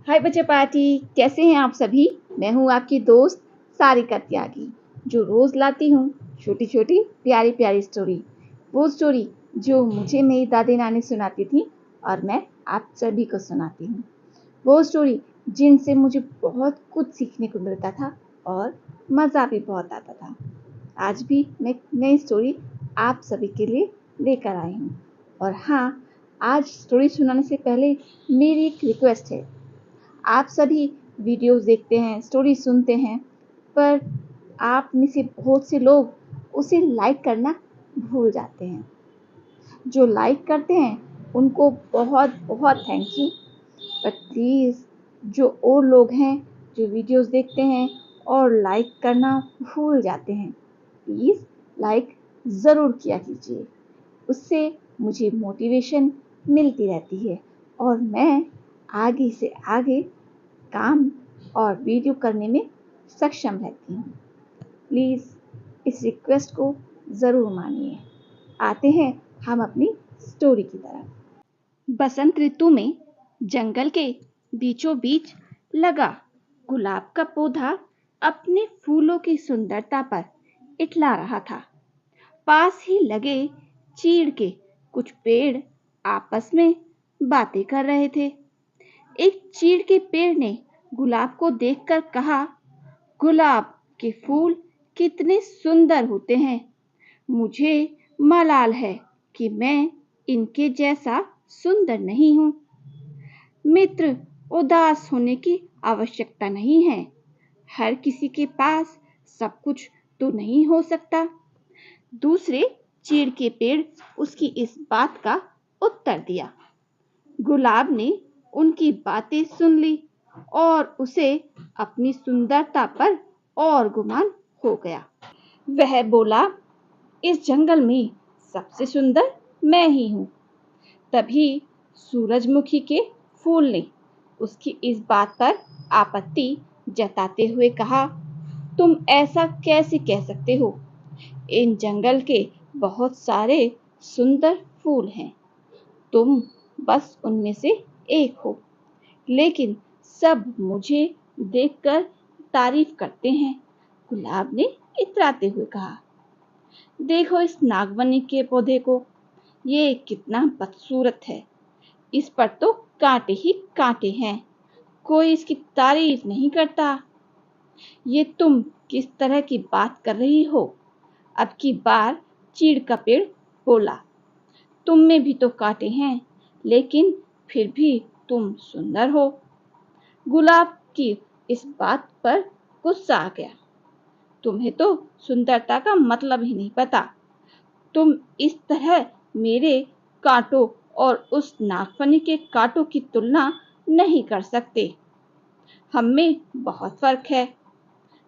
हाय बच्चे पार्टी, कैसे हैं आप सभी। मैं हूँ आपकी दोस्त सारिका त्यागी, जो रोज़ लाती हूँ छोटी छोटी प्यारी प्यारी स्टोरी। वो स्टोरी जो मुझे मेरी दादी नानी सुनाती थी और मैं आप सभी को सुनाती हूँ। वो स्टोरी जिनसे मुझे बहुत कुछ सीखने को मिलता था और मज़ा भी बहुत आता था। आज भी मैं एक नई स्टोरी आप सभी के लिए लेकर आई हूँ। और हाँ, आज स्टोरी सुनाने से पहले मेरी एक रिक्वेस्ट है। आप सभी वीडियोस देखते हैं, स्टोरी सुनते हैं, पर आप में से बहुत से लोग उसे लाइक करना भूल जाते हैं। जो लाइक करते हैं उनको बहुत बहुत थैंक यू। पर प्लीज़ जो और लोग हैं जो वीडियोस देखते हैं और लाइक करना भूल जाते हैं, प्लीज़ लाइक ज़रूर किया कीजिए। उससे मुझे मोटिवेशन मिलती रहती है और मैं आगे से आगे काम और वीडियो करने में सक्षम रहती हूँ। प्लीज़ इस रिक्वेस्ट को ज़रूर मानिए। आते हैं हम अपनी स्टोरी की तरफ। बसंत ऋतु में जंगल के बीचों बीच लगा गुलाब का पौधा अपने फूलों की सुंदरता पर इतला रहा था। पास ही लगे चीड़ के कुछ पेड़ आपस में बातें कर रहे थे। एक चीड़ के पेड़ ने गुलाब को देखकर कहा, गुलाब के फूल कितने सुंदर होते हैं। मुझे मलाल है कि मैं इनके जैसा सुंदर नहीं हूँ। मित्र, उदास होने की आवश्यकता नहीं है। हर किसी के पास सब कुछ तो नहीं हो सकता। दूसरे चीड़ के पेड़ उसकी इस बात का उत्तर दिया। गुलाब ने उनकी बातें सुन ली और उसे अपनी सुंदरता पर और गुमान हो गया। वह बोला, इस जंगल में सबसे सुंदर मैं ही हूँ। तभी सूरजमुखी के फूल ने उसकी इस बात पर आपत्ति जताते हुए कहा, तुम ऐसा कैसे कह सकते हो। इन जंगल के बहुत सारे सुंदर फूल हैं, तुम बस उनमें से एक हो। लेकिन सब मुझे देखकर तारीफ करते हैं। गुलाब ने इतराते हुए कहा, देखो इस नागवनी के पौधे को, ये कितना बदसूरत है। इस पर तो कांटे ही कांटे हैं, कोई इसकी तारीफ नहीं करता। ये तुम किस तरह की बात कर रही हो। अब की बार चीड़ का पेड़ बोला, तुम में भी तो कांटे हैं, लेकिन फिर भी तुम सुंदर हो। गुलाब की इस बात पर गुस्सा आ गया। तुम्हें तो सुंदरता का मतलब ही नहीं पता। तुम इस तरह मेरे कांटों और उस नागफनी के कांटों की तुलना नहीं कर सकते। हम में बहुत फर्क है।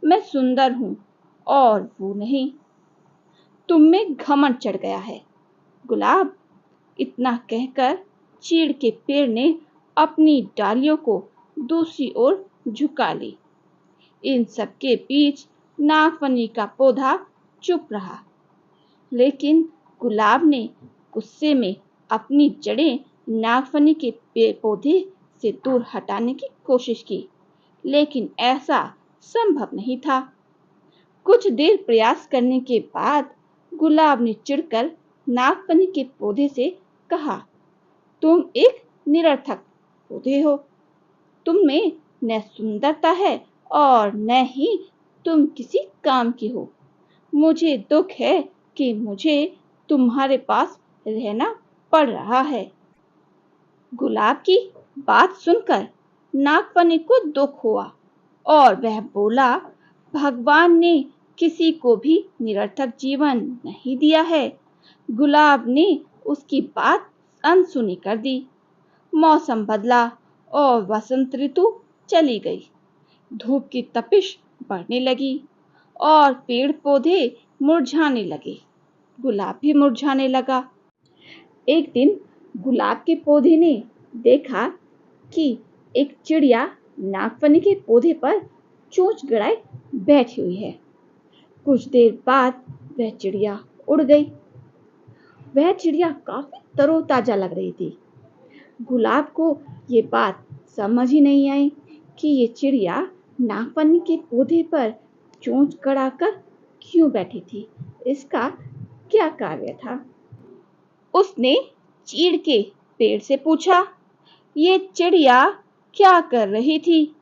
मैं सुंदर हूँ और वो नहीं। तुम में घमंड चढ़ गया है। गुलाब, इतना कहकर चीड़ के पेड़ ने अपनी डालियों को दूसरी ओर झुका ली। इन सब के बीच नागफनी का पौधा चुप रहा, लेकिन गुलाब ने गुस्से में अपनी जड़ें नागफनी के पौधे से दूर हटाने की कोशिश की, लेकिन ऐसा संभव नहीं था। कुछ देर प्रयास करने के बाद गुलाब ने चिढ़कर नागफनी के पौधे से कहा, तुम एक निरर्थक पौधे हो। तुम में न सुंदरता है और न ही तुम किसी काम की हो। मुझे दुख है कि मुझे तुम्हारे पास रहना पड़ रहा है। गुलाब की बात सुनकर नागफनी को दुख हुआ और वह बोला, भगवान ने किसी को भी निरर्थक जीवन नहीं दिया है। गुलाब ने उसकी बात अनसुनी कर दी। मौसम बदला और वसंत ऋतु चली गई। धूप की तपिश बढ़ने लगी और पेड़ पौधे मुरझाने लगे। गुलाब भी मुरझाने लगा। एक दिन गुलाब के पौधे ने देखा कि एक चिड़िया नागफनी के पौधे पर चोंच गड़ाए बैठी हुई है। कुछ देर बाद वह चिड़िया उड़ गई। वह चिड़िया काफी तरोताजा लग रही थी। गुलाब को ये बात समझ ही नहीं आई कि ये चिड़िया नागफनी के पौधे पर चोंच गड़ाकर क्यों बैठी थी, इसका क्या कार्य था। उसने चीड़ के पेड़ से पूछा, ये चिड़िया क्या कर रही थी।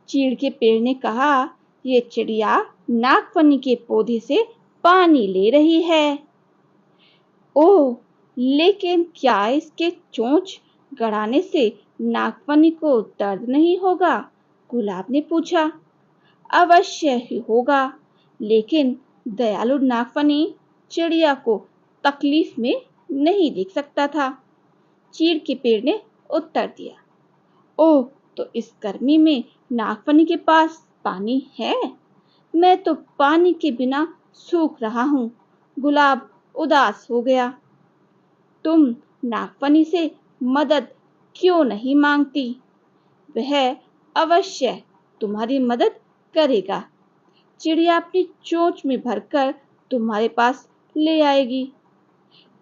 चीड़ के पेड़ ने कहा, ये चिड़िया नागफनी के पौधे से पानी ले रही है। ओह, लेकिन क्या इसके चोंच गड़ाने से नागफनी को दर्द नहीं होगा? गुलाब ने पूछा। अवश्य ही होगा, लेकिन दयालु नागफनी चिड़िया को तकलीफ में नहीं देख सकता था। चीड़ के पेड़ ने उत्तर दिया। ओह, तो इस गर्मी में नागफनी के पास पानी है? मैं तो पानी के बिना सूख रहा हूँ। गुलाब उदास हो गया। तुम नागफनी से मदद क्यों नहीं मांगती? वह अवश्य तुम्हारी मदद करेगा। चिड़िया अपनी चोंच में भरकर तुम्हारे पास ले आएगी।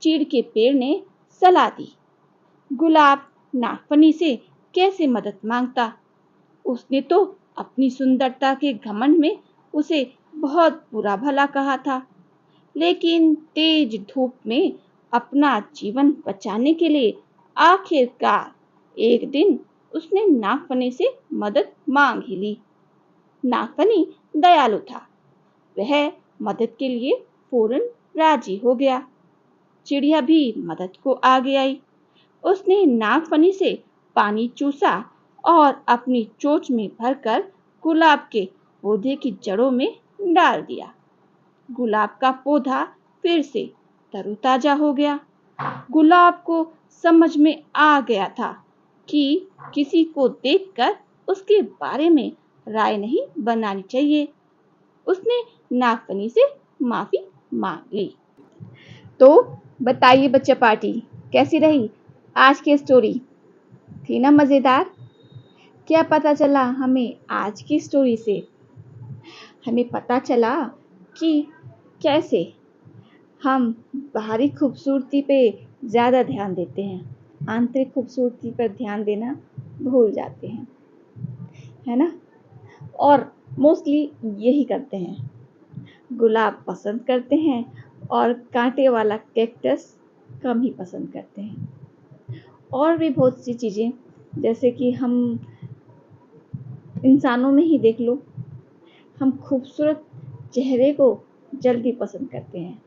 चीड़ के पेड़ ने सलाह दी। गुलाब नागफनी से कैसे मदद मांगता? उसने तो अपनी सुंदरता के घमंड में उसे बहुत बुरा भला कहा था, लेकिन तेज धूप में अपना जीवन बचाने के लिए आखिरकार एक दिन उसने नागफनी से मदद मांग ही ली। नागफनी दयालु था। वह मदद के लिए फौरन राजी हो गया। चिड़िया भी मदद को आगे आई। उसने नागफनी से पानी चूसा और अपनी चोंच में भरकर गुलाब के पौधे की जड़ों में डाल दिया। गुलाब का पौधा फिर से तरोताजा हो गया। गुलाब को समझ में आ गया था कि किसी को देखकर उसके बारे में राय नहीं बनानी चाहिए। उसने नागफनी से माफी मांग ली। तो बताइए बच्चा पार्टी, कैसी रही आज की स्टोरी? थी ना मजेदार? क्या पता चला हमें आज की स्टोरी से? हमें पता चला कि कैसे हम बाहरी खूबसूरती पे ज़्यादा ध्यान देते हैं, आंतरिक खूबसूरती पर ध्यान देना भूल जाते हैं, है ना? और मोस्टली यही करते हैं। गुलाब पसंद करते हैं और कांटे वाला कैक्टस कम ही पसंद करते हैं। और भी बहुत सी चीज़ें, जैसे कि हम इंसानों में ही देख लो, हम खूबसूरत चेहरे को जल्दी पसंद करते हैं।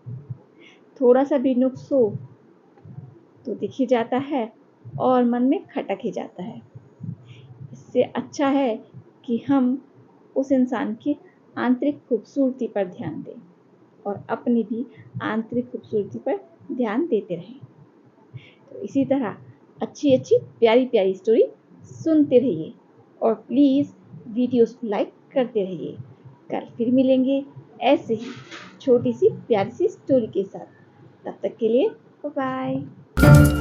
थोड़ा सा भी नुक्स हो तो दिख ही जाता है और मन में खटक ही जाता है। इससे अच्छा है कि हम उस इंसान की आंतरिक खूबसूरती पर ध्यान दें और अपनी भी आंतरिक खूबसूरती पर ध्यान देते रहें। तो इसी तरह अच्छी अच्छी प्यारी प्यारी स्टोरी सुनते रहिए और प्लीज़ वीडियोस को लाइक करते रहिए। कल फिर मिलेंगे ऐसे ही छोटी सी प्यारी सी स्टोरी के साथ। तब तक के लिए बाय बाय।